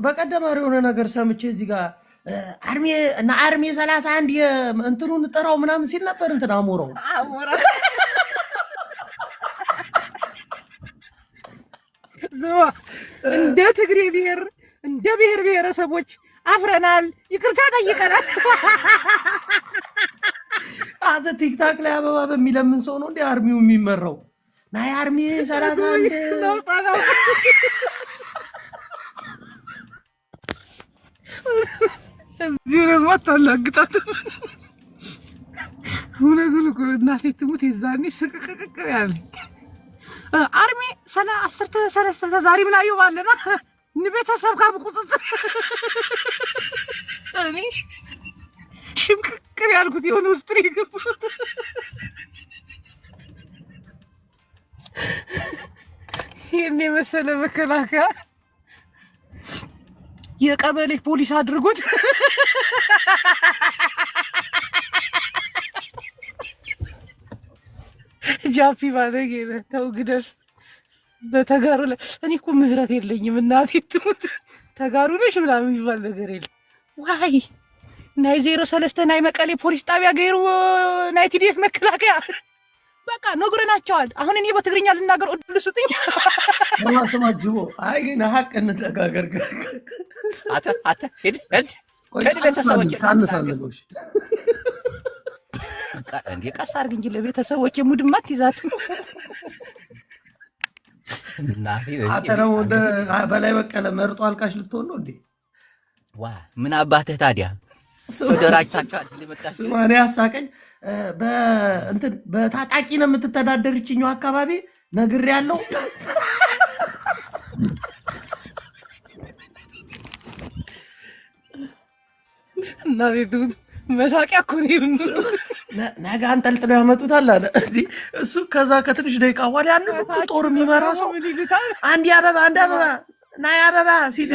በቀደም የሆነ ነገር ሰምቼ እዚህ ጋር አርሜ 31 እንትኑን ጥራው ምናምን ሲል ነበር። እንትን አሞራው ዝዋ እንደ ትግሬ ብሔር እንደ ብሔር ብሔረሰቦች አፍረናል፣ ይቅርታ ጠይቀናል። አንተ ቲክታክ ላይ አበባ በሚለምን ሰው ነው እንዴ አርሚው የሚመራው? ናይ አርሚ 31 ነው ታላው እዚህ ደግሞ ታላግጣት ሁለቱን እኮ እናቴ ትሙት የዛኔ ስቅቅቅቅ ያለ አርሚ 10 ዛሬ ምን አየው ባለና ንቤተሰብ ጋር ቁጥጥር እኔ ሽምቅቅር ያልኩት የሆነ ውስጥ ነው የገቡት። ይሄን የመሰለ መከላከያ የቀበሌ ፖሊስ አድርጎት ጃፒ ባለጌ ተው ግደል። በተጋሩ ላይ እኔ እኮ ምህረት የለኝም እናቴ ትሙት። ተጋሩ ነሽ ምናምን የሚባል ነገር የለም። ዋይ ናይ 03 ናይ መቀሌ ፖሊስ ጣቢያ ገይሩ ናይ ቲዲኤፍ መከላከያ በቃ ነግረናቸዋል። አሁን እኔ በትግርኛ ልናገር እድል ስጡኝ። ስማ ጅቦ አይ ግን ሀቅ እንነጋገር። አተ ሄድ ቤተሰቦች ታነሳለሽ እንዴ ቀስ አድርግ እንጂ ለቤተሰቦች ሙድማት ይዛት አተረው በላይ በቀለ መርጦ አልቃሽ ልትሆን ነው እንዴ? ዋ ምን አባትህ ታዲያ ወደራቻቻል ሊመጣሽ ማን ያሳቀኝ በእንትን በታጣቂ ነው የምትተዳደርችኛው አካባቢ ነግር ያለው እና ቤቱት መሳቂያ እኮ ነው። ነገ አንጠልጥለው ያመጡታል አለ እንዴ እሱ። ከዛ ከትንሽ ደቂቃ በኋላ ያለው ጦር የሚመራ ሰው አንድ አበባ ናይ አበባ ሲል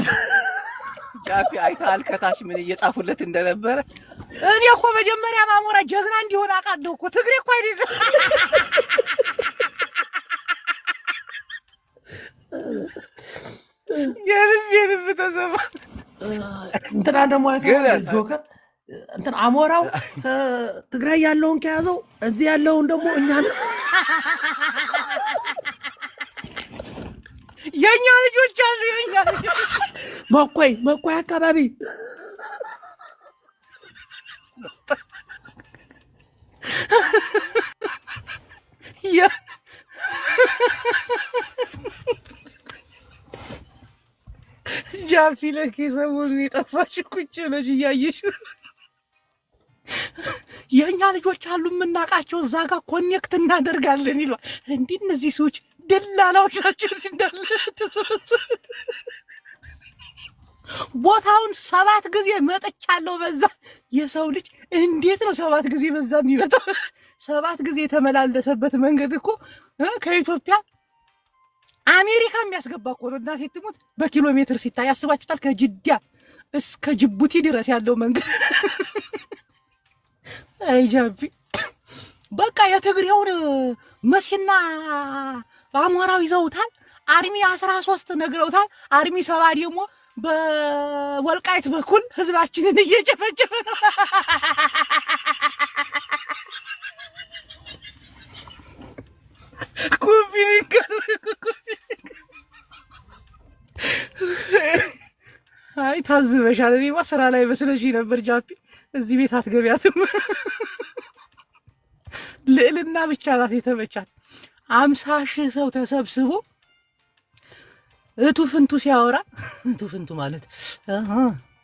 ጃፒ አይታል ከታች ምን እየጻፉለት እንደነበረ። እኔ እኮ መጀመሪያ ማሞራ ጀግና እንዲሆን አቃደው እኮ ትግሬ እኮ አይደል የልብ ተሰማ። እንትና ደግሞ ጆከር እንትን አሞራው ትግራይ ያለውን ከያዘው እዚህ ያለውን ደግሞ እኛ የኛ ልጆች አሉ። የኛ ልጆች መኮይ አካባቢ ጃፒ ለኬ ሰሞኑን የጠፋሽ ቁጭ ብለሽ እያየሽ የኛ ልጆች አሉ የምናውቃቸው እዛ ጋር ኮኔክት እናደርጋለን ይሏል። እንዲህ እነዚህ ሰዎች ደላላዎች ናቸው እንዳለ ተሰበሰቡት። ቦታውን 7 ጊዜ መጥቻለሁ። በዛ የሰው ልጅ እንዴት ነው 7 ጊዜ በዛ የሚመጣው? 7 ጊዜ የተመላለሰበት መንገድ እኮ ከኢትዮጵያ አሜሪካ የሚያስገባ እኮ ነው። እናቴ ትሙት በኪሎ ሜትር ሲታይ ያስባችሁታል? ከጅዳ እስከ ጅቡቲ ድረስ ያለው መንገድ አይ ጃፒ በቃ የትግሬውን መሲና አሞራው ይዘውታል። አርሚ 13 ነግረውታል። አርሚ 7 ደግሞ በወልቃይት በኩል ህዝባችንን እየጨፈጨፈ ነው። ኮፒ አይ ታዝበሻል። እኔማ ስራ ላይ መስለሽ ነበር ጃፒ። እዚህ ቤት አትገቢያትም። ልዕልና ብቻ ናት የተመቻት። 50,000 ሰው ተሰብስቦ እቱ ፍንቱ ሲያወራ እቱ ፍንቱ ማለት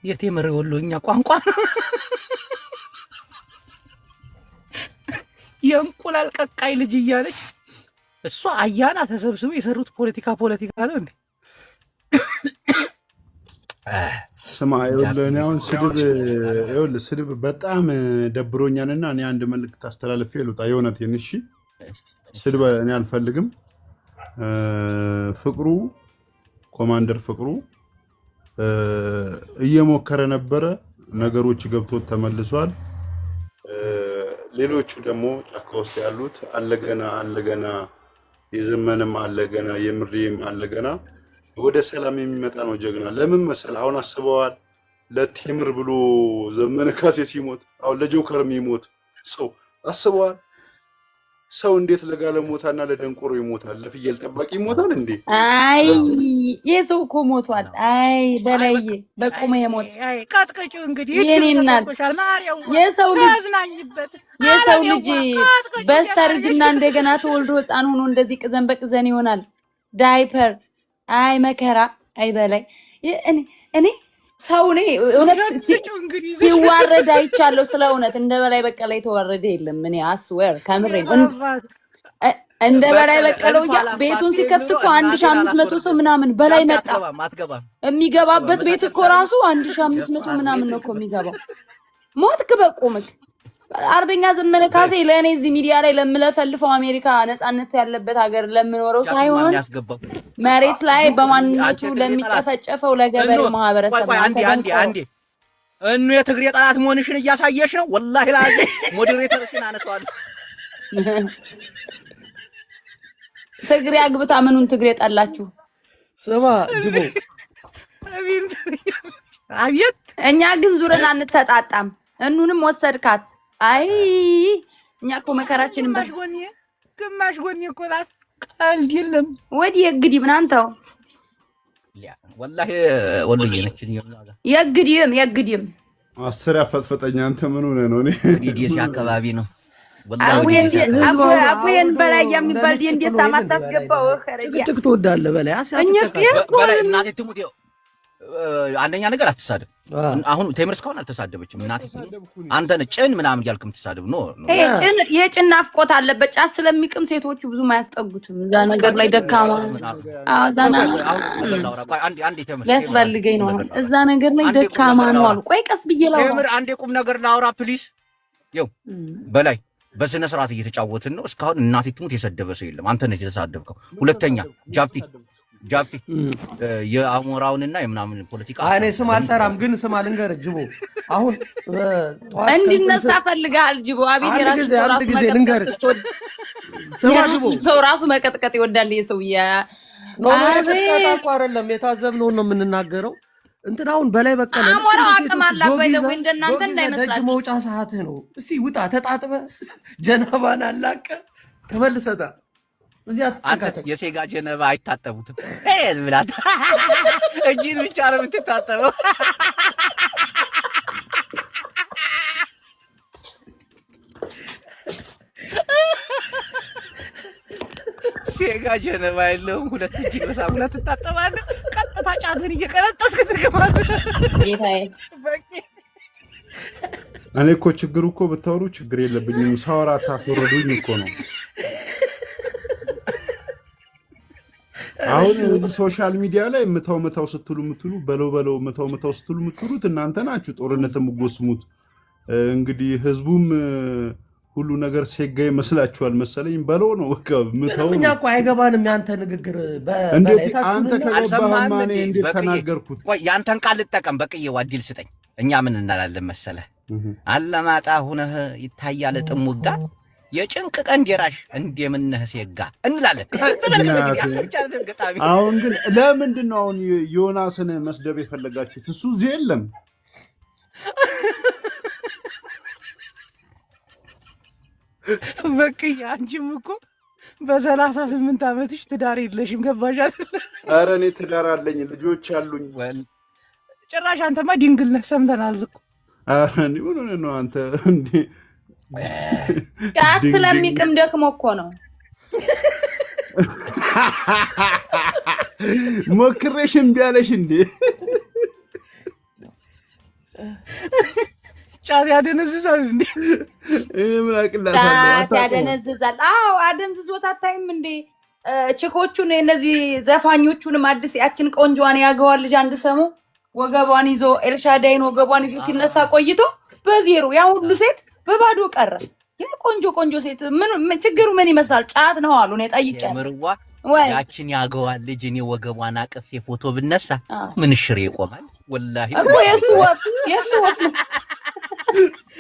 የቴምር ወሎኛ ቋንቋ የእንቁላል ቀቃይ ልጅ እያለች እሷ አያና ተሰብስቦ የሰሩት ፖለቲካ ነው እንዴ? ስማ እኔ አሁን ስድብ በጣም ደብሮኛልና እኔ አንድ መልእክት አስተላልፌ ልውጣ። የእውነቴን እሺ፣ ስድብ እኔ አልፈልግም። ፍቅሩ ኮማንደር ፍቅሩ እየሞከረ ነበረ፣ ነገሮች ገብቶት ተመልሷል። ሌሎቹ ደግሞ ጫካ ውስጥ ያሉት አለገና የዘመንም አለገና የምሪም አለገና ወደ ሰላም የሚመጣ ነው ጀግና። ለምን መሰለህ? አሁን አስበዋል። ለቴምር ብሎ ዘመነ ካሴ ሲሞት፣ አሁን ለጆከር የሚሞት ሰው አስበዋል። ሰው እንዴት ለጋለሞታና ለደንቆሮ ይሞታል? ለፍየል ጠባቂ ይሞታል እንዴ? አይ የሰው እኮ ሞቷል። አይ በላይ በቁመ የሞት ቃጥቀጩ እንግዲህ የኔ እናት የሰው ልጅ በስተርጅና እንደገና ተወልዶ ሕፃን ሆኖ እንደዚህ ቅዘን በቅዘን ይሆናል። ዳይፐር አይ መከራ አይ በላይ እኔ ሰው ነኝ እውነት ሲዋረድ አይቻለሁ። ስለ እውነት እንደ በላይ በቀለ የተዋረደ የለም። እኔ አስዌር ከምሬ እንደ በላይ በቀለው ቤቱን ሲከፍት እኮ 1500 ሰው ምናምን በላይ መጣ። የሚገባበት ቤት እኮ ራሱ 1500 ምናምን ነው እኮ የሚገባው። ሞትክ በቁምክ። አርበኛ ዘመነ ካሴ ለእኔ እዚህ ሚዲያ ላይ ለምለፈልፈው አሜሪካ ነፃነት ያለበት ሀገር ለምኖረው ሳይሆን መሬት ላይ በማንነቱ ለሚጨፈጨፈው ለገበሬው ማህበረሰብ አንዴ እኑ የትግሬ ጠላት መሆንሽን እያሳየሽ ነው። ወላሂ ላዚ ሞዴሬተርሽን አነሳዋለሁ። ትግሬ አግብታ ምኑን ትግሬ ጠላችሁ? ስማ ጅቦ አቤት። እኛ ግን ዙረን አንተጣጣም። እኑንም ወሰድካት። አይ እኛ እኮ መከራችንን ግማሽ ጎኔ እኮ ናት። ቀልድ የለም። ወዲህ የግዲም ናንተው ወላሂ ወልዬ ነች። የግዲም 10 ያፈጥፈጠኝ። አንተ ምን ሆነ ነው? እኔ ዲዲሲ አካባቢ ነው አቡዬን በላይ የሚባል እንዴት ሳማታስገባው ኸረያ ጭቅጭቅ ትወዳለህ በላይ በላይ እናቴ ትሙት። አንደኛ ነገር አትሳደብ። አሁን ቴምር እስካሁን አልተሳደበችም። እናቴ አንተን ጭን ምናምን እያልክ የምትሳደብ ነው። የጭን ናፍቆት አለበት። ጫት ስለሚቅም ሴቶቹ ብዙም አያስጠጉትም። እዛ ነገር ላይ ደካማ ያስፈልገኝ ነው። እዛ ነገር ላይ ደካማ ነው አሉ። ቆይ ቀስ ብዬ ላውራ። ቴምር አንዴ ቁም ነገር ላውራ ፕሊዝ። ይኸው በላይ በስነ ስርዓት እየተጫወትን ነው። እስካሁን እናቴ ትሙት የሰደበ ሰው የለም። አንተ ነህ የተሳደብከው። ሁለተኛ ጃፒ የአሞራውንና የምናምን ፖለቲካ እኔ ስም አልጠራም፣ ግን ስም አልንገርህ ጅቦ። አሁን እንዲነሳ ፈልጋል ጅቦ። አቤት የራሱ ሰው ራሱ መቀጥቀጥ ይወዳል። የሰውዬ አይደለም የታዘብነውን ነው የምንናገረው። እንትን አሁን በላይ በቀለ አሞራው አቅም አላበይ ነው እንደናንተ እንዳይመስላችሁ። መውጫ ሰዓት ነው። እስቲ ውጣ፣ ተጣጥበ ጀናባን አላቀ ተመልሰታ እዚያ ተጨቃጨቅ። የሴጋ ጀነባ አይታጠቡትም። ብላት እጅን ብቻ ነው የምትታጠበው። ሴጋ ጀነባ የለውም። ሁለት እጅ በሳሙና ትታጠባለህ። ቀጥታ ጫትን እየቀነጠስክ ትገባለህ። ጌታዬ እኔ እኮ ችግሩ እኮ ብታወሩ ችግር የለብኝም። ሳወራ ታስወረዱኝ እኮ ነው። አሁን ሶሻል ሚዲያ ላይ መታው ስትሉ በለው መታው ስትሉ የምትሉት እናንተ ናችሁ። ጦርነት የምትጎስሙት እንግዲህ ህዝቡም ሁሉ ነገር ሴጋ ይመስላችኋል መሰለኝ። በለው ነው በቃ መታው። እኛ እኮ አይገባንም ያንተ ንግግር። እንዴት አንተ ከገባህ ማን እንዴት ተናገርኩት? ቆይ ያንተን ቃል ልጠቀም። በቅዬ ዋዲል ስጠኝ። እኛ ምን እንላለን መሰለህ? አለማጣ ሁነህ ይታያል ጥሙጋ የጭንቅ ቀን ጀራሽ እንደምነህ ሴጋ እንላለን። አሁን ግን ለምንድን ነው አሁን ዮናስን መስደብ የፈለጋችሁት? እሱ እዚህ የለም። በቅዬ አንቺም እኮ በ38 ዓመትሽ ትዳር የለሽም። ገባሽ አይደል? ኧረ እኔ ትዳር አለኝ፣ ልጆች አሉኝ። ጭራሽ አንተማ ድንግል ነህ። ሰምተናል እኮ። ኧረ እኔ ምን ሆነህ ነው አንተ እንዴ? ጫት ስለሚቅም ደክሞ እኮ ነው። ሞክሬሽ እምቢ አለሽ እንዴ? ጫት ያደነዝዛል እንዴ? ምን አቅላታለሁ? ጫት ያደነዝዛል። አዎ አደንዝዞት አታይም እንዴ? ችኮቹን እነዚህ ዘፋኞቹንም አዲስ ያችን ቆንጆዋን ያገዋል ልጅ አንድ ሰሙ ወገቧን ይዞ ኤልሻዳይን ወገቧን ይዞ ሲነሳ ቆይቶ በዜሮ ያ ሁሉ ሴት በባዶ ቀረ። ያ ቆንጆ ሴት ምን ችግሩ ምን ይመስላል? ጫት ነው አሉ። ነው ጠይቀኝ ምርዋ ያችን ያገዋል ልጅ እኔ ወገቧን አቅፌ ፎቶ ብነሳ ምን ሽሬ ይቆማል? ወላሂ እኮ የሱ ወጥ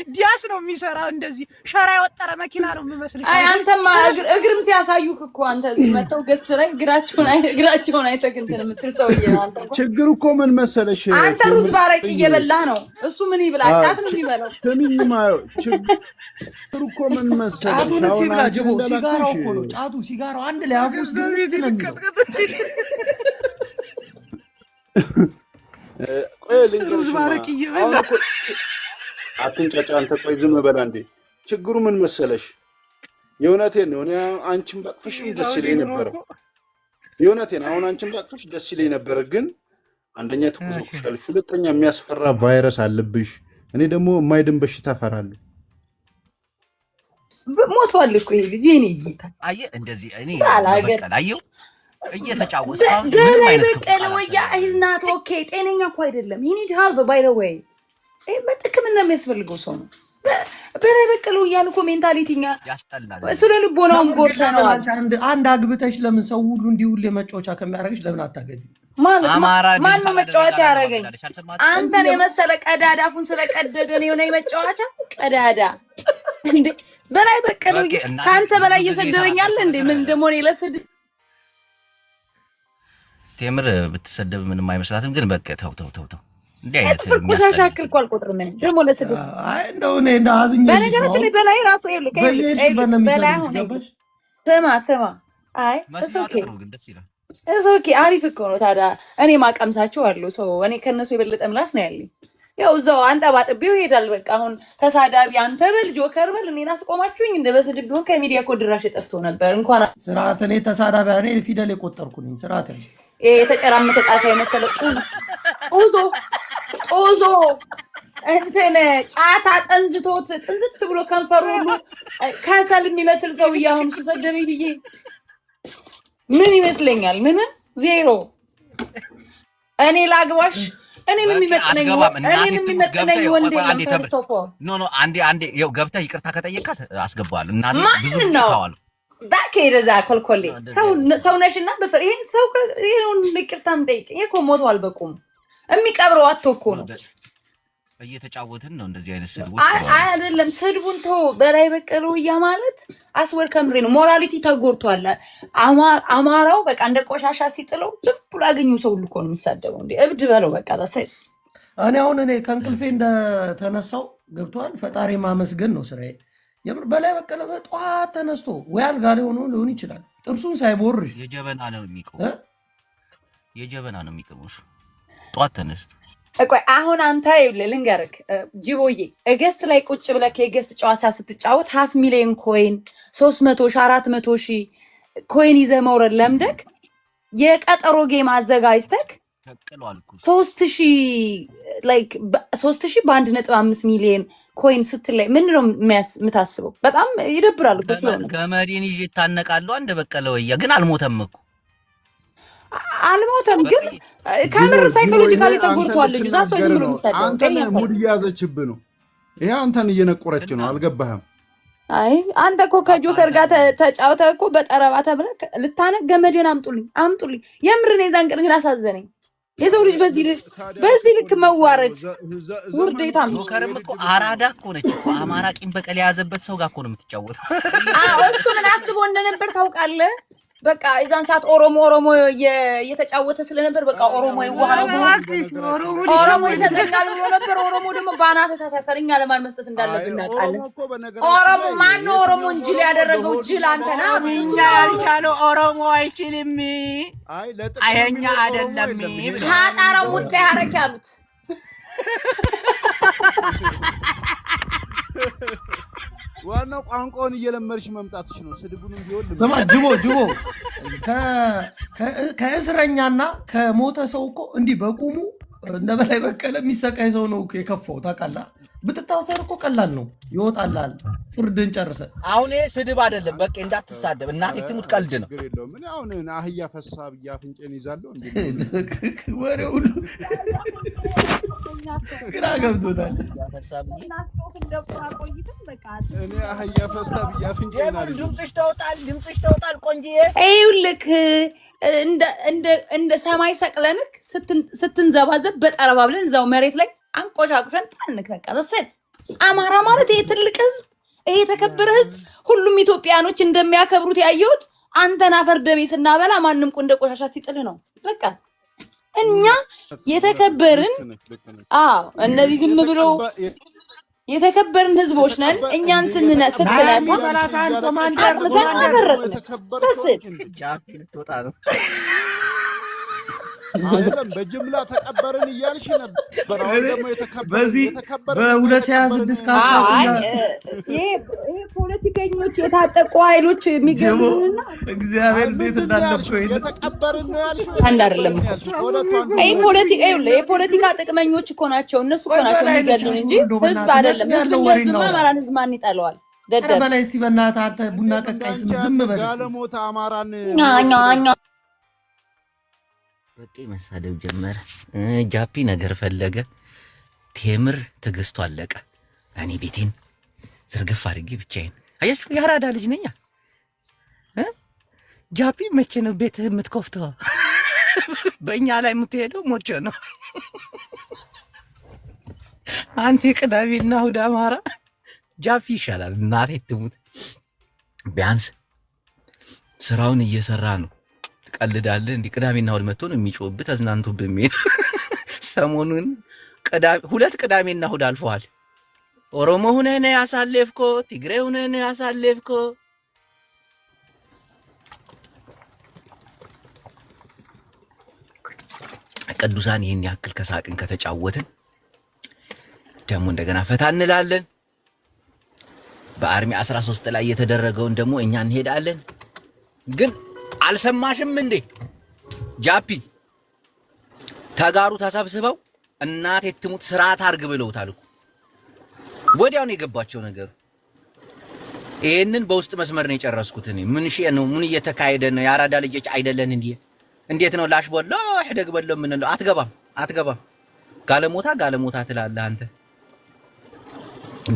ዲያስ ነው የሚሰራው እንደዚህ ሸራ የወጠረ መኪና ነው የሚመስልሽ። አይ አንተማ እግርም ሲያሳዩክ እኮ አንተ እዚህ መተው ገስት ላይ እግራቸውን አይተህ እንትን የምትል ሰውዬ አንተ እኮ። ችግሩ እኮ ምን መሰለሽ አንተ ሩዝ ባረቂ እየበላህ ነው፣ እሱ ምን ይብላ? ጫት ነው የሚበላው። ስሚኝማ ችግሩ እኮ ምን መሰለሽ ጫቱን ሲብላ ጅቦ ሲጋራው እኮ ነው ጫቱ ሲጋራው አንድ ላይ አፉ ውስጥ ነው የሚለው። ቆይ ልንገርሽ ሩዝ ባረቂ እየበላ አትንጫጫ አንተ። ቆይ ዝም በላ እንዴ። ችግሩ ምን መሰለሽ የእውነቴን ነው። እኔ አንቺን ባቅፍሽ ደስ ይለኝ ነበር። የእውነቴን አሁን አንቺን ባቅፍሽ ደስ ይለኝ ነበር፣ ግን አንደኛ ትኩስኩሻለሽ፣ ሁለተኛ የሚያስፈራ ቫይረስ አለብሽ። እኔ ደግሞ የማይድን በሽታ እፈራለሁ። ሞቷል እኮ ይሄ ልጅ እኔ ጌታ። አየህ እንደዚህ እኔ በቀል አየው እየተጫወተ ምንም አይነት በቀለ ወያ አይዝናት ኦኬ። ጤነኛ እኮ አይደለም። ሂ ኒድ ሄልፕ ባይ ዘ ዌይ በጥቅምና የሚያስፈልገው ሰው ነው። በላይ በቀለው እያልን እኮ ሜንታሊቲኛ ያስጠላል። ስለ ልቦናውም ጎርተነዋል። አንድ አግብተሽ ለምን ሰው ሁሉ እንዲውል የመጫወቻ ከሚያደርግሽ ለምን አታገቢ? ማን ነው መጫወቻ ያደረገኝ? አንተን የመሰለ ቀዳዳ አፉን ስለቀደደ ነው የሆነ የመጫወቻ ቀዳዳ እንዴ? በላይ በቀለው ከአንተ በላይ እየሰደበኛል እንዴ? ምን ደግሞ ነው ለስድብ ቴምር ብትሰደብ ምንም አይመስላትም። ግን በቃ ተው እንዴ አይነት ቆሻሻ አክል እኮ አልቆጥርም ደግሞ ለስድብ። አይ እንደው እኔ አዝኜ በነገራችን ላይ በላይ ራሱ በላይ ስማ አይ ኦኬ አሪፍ እኮ ነው። ታዲያ እኔ ማቀምሳቸው አሉ ሰው እኔ ከነሱ የበለጠ ምላስ ነው ያለኝ። ያው እዛው አንጠባጥቤው ይሄዳል። በቃ አሁን ተሳዳቢ አንተ በል ጆከር በል እኔን አስቆማችሁኝ እንደ በስድብ ቢሆን ከሚዲያ እኮ ድራሽ ጠፍቶ ነበር። እንኳን ስርዓት እኔ ተሳዳቢ እኔ ፊደል የቆጠርኩ ነኝ። ስርዓት ነው የተጨራመተ ጣሳ የመሰለ ጦዞ እንትን ጫታ ጠንዝቶት ጥንዝት ብሎ ከንፈሩ ሁሉ ከሰል የሚመስል ሰውዬ አሁን ተሰደበኝ ብዬ ምን ይመስለኛል? ምንም ዜሮ። እኔ ላግባሽ እኔን የሚመጥነኝ ወንድ ኖ አንዴ ይኸው ገብተህ ይቅርታ ከጠየቃት አስገባዋለሁ። እናቴ ብዙ ታዋል ባክ ሄደዛ ኮልኮሌ ሰው ነሽና በፍሬ ይሄን ሰው ይሄን ይቅርታ የምጠይቀኝ እኮ ሞቷል። በቁም የሚቀብረው አቶ እኮ ነው። እየተጫወትን ነው እንደዚህ አይነት ስድቦች አይደለም። ስድቡን ተው። በላይ በቀለው ማለት አስወር ከምሬ ነው። ሞራሊቲ ተጎድቷል። አማራው በቃ እንደ ቆሻሻ ሲጥለው ዝም ብሎ ያገኙ ሰው ሁሉ እኮ ነው የሚሳደበው። እንዴ እብድ በለው በቃ ታሰይ። እኔ ከእንቅልፌ እንደተነሳው ገብቷል። ፈጣሪ ማመስገን ነው ስራዬ። የምር በላይ በቀለ በጧት ተነስቶ ወይ አልጋ ላይ ሆኖ ሊሆን ይችላል ጥርሱን ሳይቦርሽ የጀበና ነው የሚቀመው ጧት ተነስቶ። ቆይ አሁን አንተ ይኸውልህ ልንገርህ ጅቦዬ፣ እገስት ላይ ቁጭ ብለህ የገስት ጨዋታ ስትጫወት 500,000 ኮይን 300,000 400,000 ኮይን ይዘህ መውረድ ለምደክ የቀጠሮ ጌም አዘጋጅተክ 3,000 በ1.5 ሚሊዮን ኮይን ስትላይ ምን ነው የምታስበው? በጣም ይደብራል እኮ ስለሆነ ከመዲን ይታነቃሉ። አንደ በቀለ ወያ ግን አልሞተም እኮ አልሞተም፣ ግን ካሜራ ሳይኮሎጂካሊ ተጎድቷል። ልጅ ዛስ ወይ ምንም ይሰደው አንተን ሙድ እያዘችብህ ነው። ይሄ አንተን እየነቆረች ነው። አልገባህም? አይ አንተ እኮ ከጆከር ጋር ተጫውተህ እኮ በጠረባ ተብለህ ልታነቅ ገመድን አምጡልኝ። የምር ነው የዛን ቀን ግን አሳዘነኝ። የሰው ልጅ በዚህ ልክ መዋረድ ውርዴታ ነው። ጆከርም እኮ አራዳ እኮ ነች እኮ አማራ ቂም በቀል የያዘበት ሰው ጋር እኮ ነው የምትጫወተው። እሱ ምን አስቦ እንደነበር ታውቃለህ? በቃ የዛን ሰዓት ኦሮሞ እየተጫወተ ስለነበር በቃ ኦሮሞ ይዋሃው ኦሮሞ ይተጠቃል ብሎ ነበር። ኦሮሞ ደግሞ ባናተ ተተከርኛ ለማን መስጠት እንዳለብን እናውቃለን። ኦሮሞ ማን ነው ኦሮሞ እንጅል ያደረገው? ጅል አንተ ነህ። እኛ ያልቻለው ኦሮሞ አይችልም፣ አየኛ አይደለም ታጣራው ሙጤ ያረክ ያሉት ዋናው ቋንቋውን እየለመድሽ መምጣትሽ ነው። ስድቡንም ቢሆን ስማ ጅቦ ከእስረኛና ከሞተ ሰው እኮ እንዲህ በቁሙ እንደ በላይ በቀለ የሚሰቃይ ሰው ነው የከፋው። ታውቃለህ? ብትታሰር እኮ ቀላል ነው፣ ይወጣልሃል። ፍርድን ጨርሰ። አሁን ስድብ አይደለም፣ በቃ እንዳትሳደብ። እናቴ ትሙት ቀልድ ነው። ምን አሁን አህያ ፈሳ ብያ አፍንጬን ይዛለሁ እንዴ? ወሬው ሁሉ ግራ ገብቶታል። እኔ አህያ ፈሳ ብያ አፍንጬን ይዛለሁ። ድምፅሽ ተውጣል ቆንጂዬ። ይኸውልህ እንደ ሰማይ ሰቅለንክ ስትንዘባዘብ በጠረባ ብለን እዛው መሬት ላይ አንቆሻቁሸን ጣንክ። በቃ ዘሰት አማራ ማለት ይሄ ትልቅ ህዝብ፣ ይሄ የተከበረ ህዝብ፣ ሁሉም ኢትዮጵያኖች እንደሚያከብሩት ያየሁት አንተን አፈር ደሜ ስናበላ ማንም እንደ ቆሻሻ ሲጥል ነው። በቃ እኛ የተከበርን እነዚህ ዝም ብለው የተከበርን ህዝቦች ነን። እኛን ስትነኩ ሰላሳን ኮማንደር አይደለም በጅምላ ተቀበርን እያልሽ ነበር። አሁን ደግሞ በዚህ በ2026 ካሳብና ይሄ ፖለቲከኞች የታጠቁ ኃይሎች የሚገቡና እግዚአብሔር እንዴት እንዳለፈው የተቀበርን ነው ያልሽ አንድ አይደለም። የፖለቲካ ጥቅመኞች እኮ ናቸው እነሱ እኮ ናቸው የሚገሉን እንጂ ህዝብ አይደለም። ህዝብ አማራን ህዝብ ማን ይጠለዋል? ደደብ በላይ እስቲ በእናትህ አንተ ቡና ቀቃይ ዝም በል። ጋለሞታ አማራን በቃ መሳደብ ጀመረ። ጃፒ ነገር ፈለገ። ቴምር ትዕግስቱ አለቀ። እኔ ቤቴን ዝርግፍ አድርጌ ብቻዬን አያችሁ፣ የአራዳ ልጅ ነኝ። ጃፒ መቼ ነው ቤትህ የምትከፍተው? በእኛ ላይ የምትሄደው ሞቼ ነው። አንተ ቅዳሜና እሑድ አማራ ጃፒ ይሻላል። እናቴ ትሙት፣ ቢያንስ ስራውን እየሰራ ነው። ትቀልዳለህ እንዲህ ቅዳሜና እሑድ መጥቶ ነው የሚጮህብህ ተዝናንቶብህ የሚሄድ። ሰሞኑን ሁለት ቅዳሜና እሑድ አልፈዋል። ኦሮሞ ሁነህ ነው ያሳለፍከው፣ ትግሬ ሁነህ ነው ያሳለፍከው። ቅዱሳን ይህን ያክል ከሳቅን ከተጫወትን ደግሞ እንደገና ፈታ እንላለን። በአርሚ 13 ላይ የተደረገውን ደግሞ እኛ እንሄዳለን። ግን አልሰማሽም እንዴ ጃፒ? ተጋሩ ተሰብስበው እናቴ ትሙት ስርዓት አርግ ብለውታል እኮ። ወዲያው ነው የገባቸው ነገሩ። ይሄንን በውስጥ መስመር ነው የጨረስኩት እኔ። ምን ሺ ነው ምን እየተካሄደ ነው? የአራዳ ልጆች አይደለን እንዴ? እንዴት ነው ላሽ ቦሎ ህደግ በሎ ምን ነው? አትገባም። ጋለሞታ ትላለህ አንተ።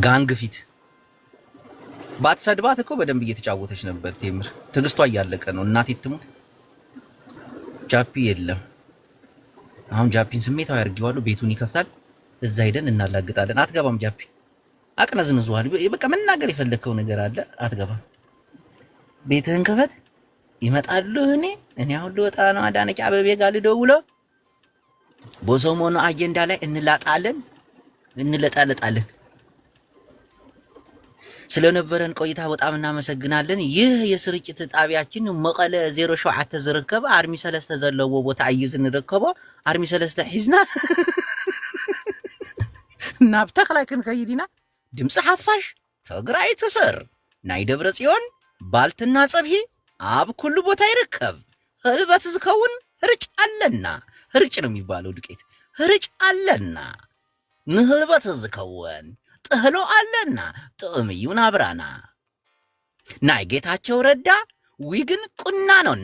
ጋንግ ፊት ባትሰድባት እኮ በደንብ እየተጫወተች ነበር። ቴምር ትዕግስቷ እያለቀ ነው። እናቴ ትሙት። ጃፒ የለም። አሁን ጃፒን ስሜታዊ አድርጌዋለሁ። ቤቱን ይከፍታል። እዛ ሄደን እናላግጣለን። አትገባም ጃፒ። አቅነዝንዟል። በቃ መናገር የፈለከው ነገር አለ። አትገባም። ቤትህን ክፈት። ይመጣሉ። እኔ አሁን ልወጣ ነው። አዳነች አበቤ ጋር ልደውለው። በሰሞኑ አጀንዳ ላይ እንለጣለጣለን። ስለነበረን ቆይታ በጣም እናመሰግናለን። ይህ የስርጭት ጣቢያችን መቀለ 07 ዝርከብ አርሚ 3 ዘለዎ ቦታ እዩ ዝንረከቦ። አርሚ 3 ሒዝና ናብ ተክላይ ክንከይድ ኢና። ድምፂ ሓፋሽ ትግራይ ትስር ናይ ደብረ ጽዮን ባልትና ፀብሒ ኣብ ኩሉ ቦታ ይርከብ። ህልበት ዝከውን ህርጭ አለና። ህርጭ ነው የሚባለው ዱቄት። ህርጭ አለና ንህልበት ዝከውን ጥህሎ አለና ጥዕምዩ ናብራና። ናይ ጌታቸው ረዳ ዊግን ቁናኖን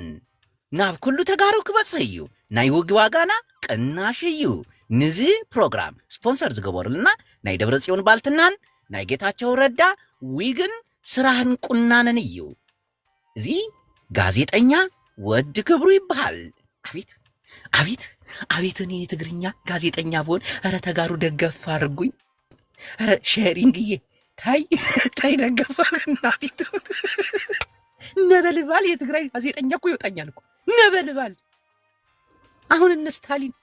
ናብ ኩሉ ተጋሩ ክበጽሕ እዩ። ናይ ውግ ዋጋና ቅናሽ እዩ። ንዚ ፕሮግራም ስፖንሰር ዝገበሩልና ናይ ደብረ ጽዮን ባልትናን ናይ ጌታቸው ረዳ ዊግን ስራህን ቁናነን እዩ። እዚ ጋዜጠኛ ወዲ ክብሩ ይበሃል። አቤት እኔ የትግርኛ ጋዜጠኛ ብሆን። ኧረ ተጋሩ ደገፍ አድርጉኝ። ኧረ ሼሪንግዬ ታይ ደገፋል። እናቴ ትሙት። ነበልባል የትግራይ ጋዜጠኛ እኮ ይወጣኛል እኮ ነበልባል። አሁን እነ ስታሊን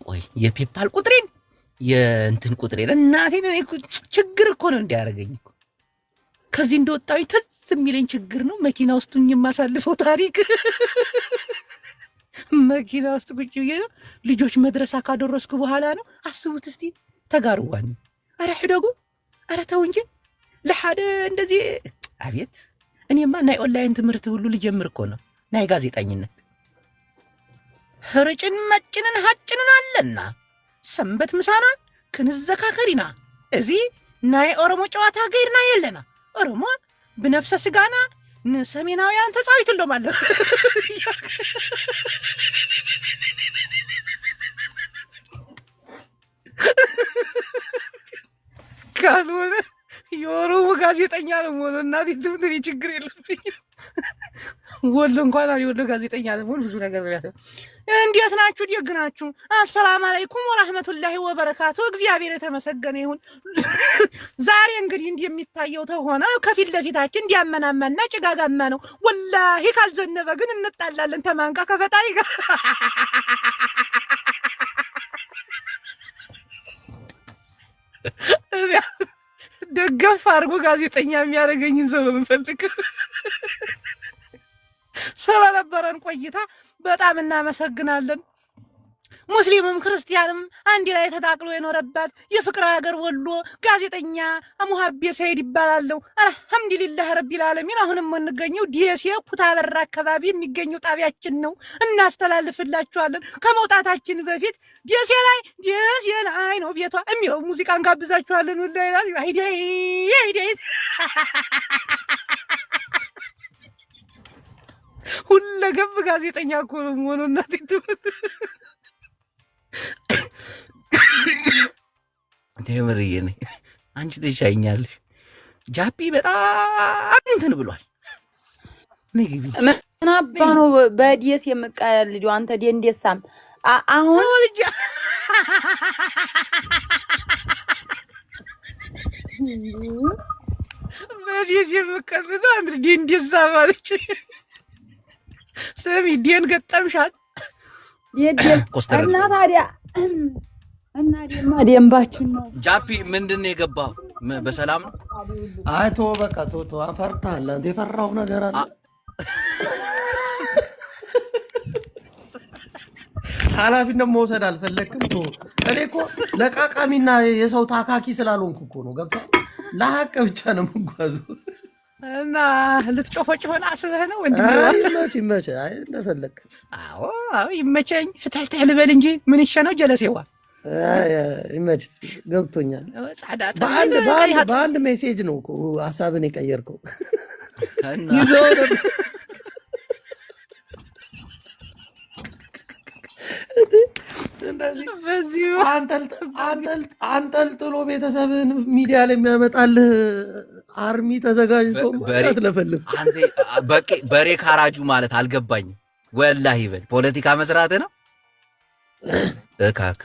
ቆይ የፔፓል ቁጥሬን የእንትን ቁጥሬን እናቴን ችግር እኮ ነው እንዲያደርገኝ እኮ። ከዚህ እንደወጣሁኝ ትዝ የሚለኝ ችግር ነው። መኪና ውስጥ የማሳልፈው ታሪክ መኪና ውስጥ ቁጭ ብዬ ልጆች መድረሳ ካደረስኩ በኋላ ነው። አስቡት እስቲ ተጋሩዋን። አረ ሕደጉ፣ አረ ተው እንጂ ለሓደ እንደዚህ። አቤት እኔማ ናይ ኦንላይን ትምህርት ሁሉ ልጀምር እኮ ነው። ናይ ጋዜጠኝነት ህርጭን መጭንን ሃጭንን አለና ሰንበት ምሳና ክንዘካከሪና። እዚ ናይ ኦሮሞ ጨዋታ ገይርና የለና። ኦሮሞ ብነፍሰ ስጋና ንሰሜናውያን ተጻዊትሎም አለ። ካልሆነ የኦሮሞ ጋዜጠኛ ነው ሆነ። እናቴ ትምህርት ችግር የለብኝም። ወሎ እንኳን ወሎ ጋዜጠኛ ለመሆን ብዙ ነገር ነው ያለው። እንዴት ናችሁ? ደግ ናችሁ? አሰላሙ አለይኩም ወራህመቱላሂ ወበረካቱ። እግዚአብሔር የተመሰገነ ይሁን። ዛሬ እንግዲህ እንደሚታየው ተሆነ ከፊት ለፊታችን እንዲያመናመና ጭጋጋማ ነው። ወላሂ ካልዘነበ ግን እንጣላለን ተማንጋ ከፈጣሪ ጋር። ደገፍ አድርጎ ጋዜጠኛ የሚያደርገኝን ሰው ነው የምፈልገው። ስለነበረን ቆይታ በጣም እናመሰግናለን። ሙስሊምም ክርስቲያንም አንድ ላይ ተጣቅሎ የኖረባት የፍቅር ሀገር ወሎ ጋዜጠኛ ሙሀቤ ሰይድ ይባላለሁ። አልሐምዱሊላህ ረቢል ዓለሚን። አሁንም የምንገኘው ደሴ ኩታበራ አካባቢ የሚገኘው ጣቢያችን ነው። እናስተላልፍላችኋለን። ከመውጣታችን በፊት ደሴ ላይ ነው ቤቷ የሚለው ሙዚቃ እንጋብዛችኋለን። ሁለገብ ጋዜጠኛ እኮ ነው የምሆነው። እናቴ ትሙት ቴምርዬ ነኝ። አንቺ ትሻይኛለሽ። ጃፒ በጣም እንትን ብሏል። ንግቢ ምን አባ ነው በዲስ የምቃያል ልጅ አንተ ደንደሳም አሁን በዲስ የምቀልድ አንተ ደንደሳ ማለት ስሚ ዲን ገጠምሻት እና ታዲያ እና ደምባችን ነው። ጃፒ ምንድን ነው የገባው? በሰላም ነው? አይ ቶ በቃ ቶ አፈርታል። አንተ የፈራው ነገር አለ። ኃላፊነት መውሰድ አልፈለክም። ቶ እኔ እኮ ለቃቃሚና የሰው ታካኪ ስላልሆንኩ እኮ ነው። ገባ ለሐቅ ብቻ ነው የምጓዘው። እና ልትጮፈጭሆን አስበህ ነው እንዴ? ይመች አይ እንደፈለክ። አዎ ይመቸኝ። ፍታልተህ ልበል እንጂ ምን ይሻ ነው ጀለሴዋ። ይመች ገብቶኛል። በአንድ ሜሴጅ ነው እኮ ሀሳብን የቀየርከው። አንጠልጥሎ ቤተሰብህን ሚዲያ ላይ የሚያመጣልህ አርሚ ተዘጋጅቶ ለፈልፍ በሬ ካራጁ ማለት አልገባኝም። ወላሂ በል ፖለቲካ መስራት ነው እካክ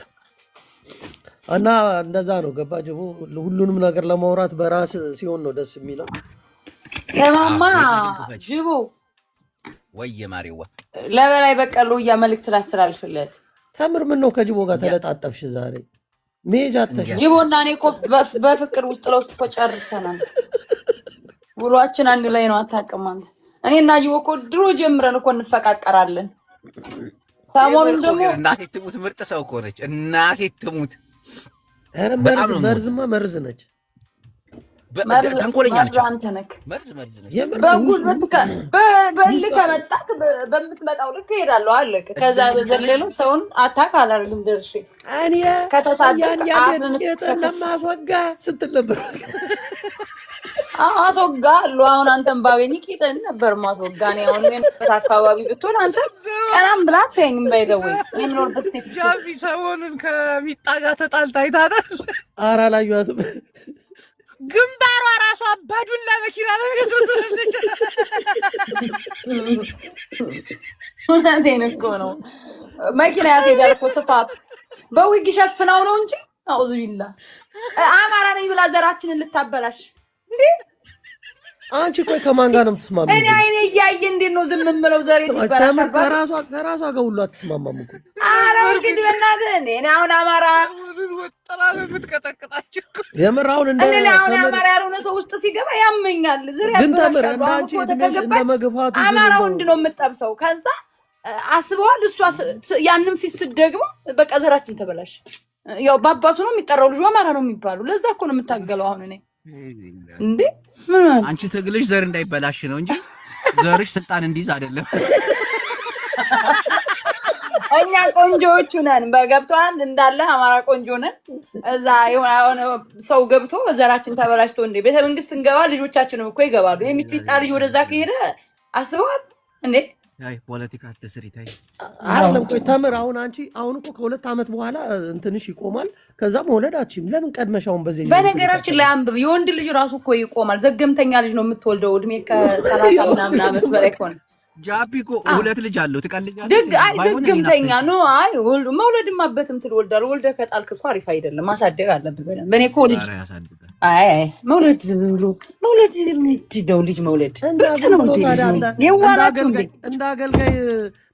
እና እንደዛ ነው። ገባ ጅቦ ሁሉንም ነገር ለማውራት በራስ ሲሆን ነው ደስ የሚለው። ሰማማ ጅቦ ወየ ማሪዋ ለበላይ በቀሉ መልእክት ላስተላልፍለት። ተምር ምን ነው ከጅቦ ጋር ተለጣጠፍሽ ዛሬ? ሜጃተሽ ጅቦና እኔ እኮ በፍቅር ውስጥ ለውስጥ እኮ ጨርሰናል። ውሏችን አንድ ላይ ነው። አታውቅም አንተ። እኔና ጅቦ እኮ ድሮ ጀምረን እኮ እንፈቃቀራለን። ሰሞኑን ደግሞ እናቴ ትሙት ምርጥ ሰው እኮ ነች። እናቴ ትሙት መርዝማ መርዝ ነች። ተንኮለኛ ነች። አንተ ነክ መርዝ ነች። በጉልበት በልክ ከመጣክ በምትመጣው ልክ እሄዳለሁ አለክ። ከዛ በዘለለ ሰውን አታክ አላርግም ደርሼ እኔ ከተሳደቅ ማስወጋ ስትል ነበር። አስወጋ አሉ። አሁን አንተን ባገኝ ቂጥን ነበር ማስወጋ። እኔ አሁን የምበት አካባቢ ብትሆን አንተ ቀናም ብላ አትይኝም። ባይደውይ የምኖር በስቴት ጃፒ ሰሞኑን ከሚጣ ጋር ተጣልታ አይታታል። ኧረ አላየኋትም። ግንባሯ ራሷ ባዱላ መኪና ላይ ገዝተልኝ። እውነቴን እኮ ነው። መኪና ያስሄዳል እኮ ስፋቱ በዊግ ሸፍናው ነው እንጂ አውዝ ቢላ አማራ ነኝ ብላ ዘራችንን ልታበላሽ እንዴ? አንቺ ቆይ ከማን ጋር ነው የምትስማማው? እኔ አይኔ እያየ እንዴት ነው ዝም የምለው? ዘሬ ሲበላሽ ከራሷ ጋር ሁሉ አትስማማም እኮ። ኧረ እንግዲህ በእናትህ እኔ አሁን አማራ ወጣላ የምትቀጠቅጣቸው የምር አሁን እንደ አሁን አማራ ያልሆነ ሰው ውስጥ ሲገባ ያመኛል። ዝሬ አማራ ወንድ ነው የምጠብሰው። ከዛ አስበዋል። እሷ ያንን ፊት ስትደግሞ በቃ ዘራችን ተበላሽ። ያው በአባቱ ነው የሚጠራው፣ ልጁ አማራ ነው የሚባሉ። ለዛ እኮ ነው የምታገለው አሁን እኔ እንዴ። አንቺ ትግልሽ ዘር እንዳይበላሽ ነው እንጂ ዘርሽ ስልጣን እንዲይዝ አይደለም። እኛ ቆንጆዎቹ ነን። በገብቷል እንዳለ አማራ ቆንጆ ነን። እዛ የሆነ ሰው ገብቶ ዘራችን ተበላሽቶ እንዴ ቤተ መንግስት እንገባ ልጆቻችንም እኮ ይገባሉ። የሚጥጣ ልጅ ወደዛ ከሄደ አስበዋል እንዴ? አይ ፖለቲካ አትስሪ ታይ አይደለም። ቆይ ተምር አሁን አንቺ አሁን እኮ ከ2 ዓመት በኋላ እንትንሽ ይቆማል። ከዛም ወለዳችም ለምን ቀድመሻውን በዚህ በነገራችን ላይ አንብብ። የወንድ ልጅ ራሱ እኮ ይቆማል። ዘገምተኛ ልጅ ነው የምትወልደው እድሜ ከ30 ምናምን ዓመት በላይ ከሆነ ጃፒኮ ሁለት ልጅ አለው ትቀልጃለሽ። ድግምተኛ ነው። አይ ወልዱ መውለድማ በትምትል ወልዳል። ወልደ ከጣልክ እኮ አሪፍ አይደለም። ማሳደግ አለብህ በደንብ። እኔ እኮ ልጅ አይ መውለድ ዝም ብሎ መውለድ ነው። ልጅ መውለድ እንደ አገልጋይ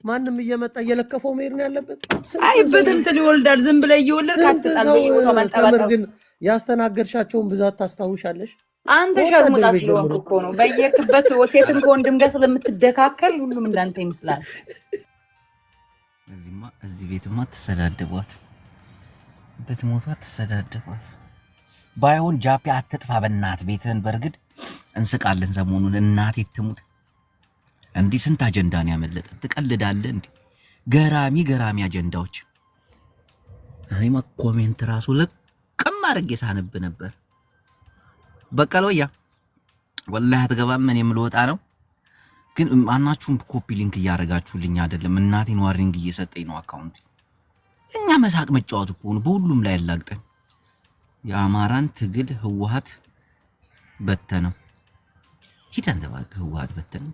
ማንም እየመጣ እየለከፈው መሄድ ነው ያለበት። አይ በትምትል ይወልዳል። ዝም ብለህ እየወለድክ አትጣል። በየቦታው መንጠባጠብ ግን ያስተናገድሻቸውን ብዛት ታስታውሻለሽ? አንተ ሸርሙጣ ስለሆንክ እኮ ነው። በየክበት ሴትን ከወንድም ጋር ስለምትደካከል ሁሉም እንዳንተ ይመስላል። እዚህ ቤትማ ተሰዳደቧት፣ በትሞቷ ተሰዳደቧት። ባይሆን ጃፒ አትጥፋ በእናት ቤትህን። በርግጥ እንስቃለን ሰሞኑን እናቴ ትሙት። እንዲህ ስንት አጀንዳን ያመለጠ ትቀልዳለህ። እንዲህ ገራሚ አጀንዳዎች። እኔማ ኮሜንት ራሱ ለቅም አድርጌ ሳነብ ነበር። በቀሎያ ወላሂ አትገባም። እኔ የምልወጣ ነው ግን ማናችሁም ኮፒ ሊንክ እያደረጋችሁልኝ አይደለም። እናቴን ዋርኒንግ እየሰጠኝ ነው አካውንት። እኛ መሳቅ መጫወት እኮ ነው በሁሉም ላይ ያላግጠን። የአማራን ትግል ህወሓት በተነው። ሂደን ተባክ ህወሓት በተነው።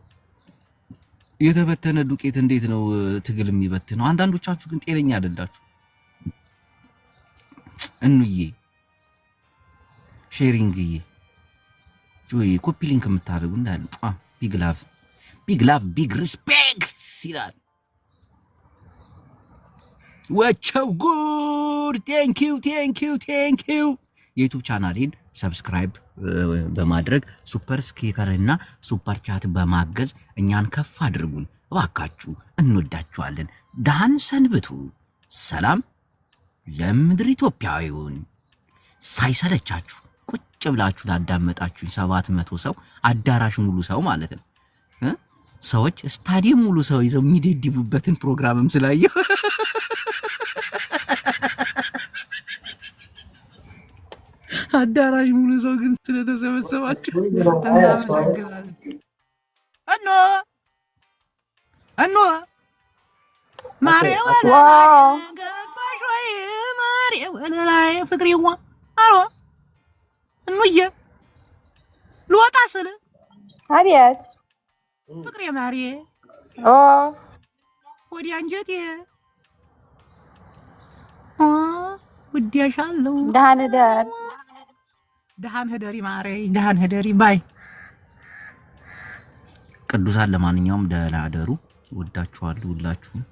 የተበተነ ዱቄት እንዴት ነው ትግል የሚበትነው? አንዳንዶቻችሁ ግን ጤነኛ አይደላችሁ። እንዬ ሼሪንግዬ ጆይ ኮፒ ሊንክ የምታደርጉ እንዳለ ቢግ ላቭ ቢግ ሪስፔክት ይላል። ወቸው ጉድ ቴንኪው። የዩቲዩብ ቻናሌን ሰብስክራይብ በማድረግ ሱፐር ስቲከር እና ሱፐር ቻት በማገዝ እኛን ከፍ አድርጉን እባካችሁ። እንወዳችኋለን። ደህና ሰንብቱ። ሰላም ለምድር ኢትዮጵያዊውን። ሳይሰለቻችሁ ቁጭ ብላችሁ ላዳመጣችሁኝ 700 ሰው አዳራሽ ሙሉ ሰው ማለት ነው። ሰዎች ስታዲየም ሙሉ ሰው ይዘው የሚደድቡበትን ፕሮግራምም ስላየው አዳራሽ ሙሉ ሰው ግን ስለተሰበሰባችሁ እናመሰግናለን። እኖ ማርያም ገባሽ ወይ ማርያም ላይ ፍቅሬዋ አሎ እንዬ ልወጣ ስል አቤት ፍቅሬ ማርዬ ወዲያ አንጀቴ ውዴሻለሁ። ደሃን ህደሪ ማሬ ደሃን ህደሪ ባይ ቅዱሳን። ለማንኛውም ደህና አደሩ። ወዳችኋለሁ ሁላችሁም።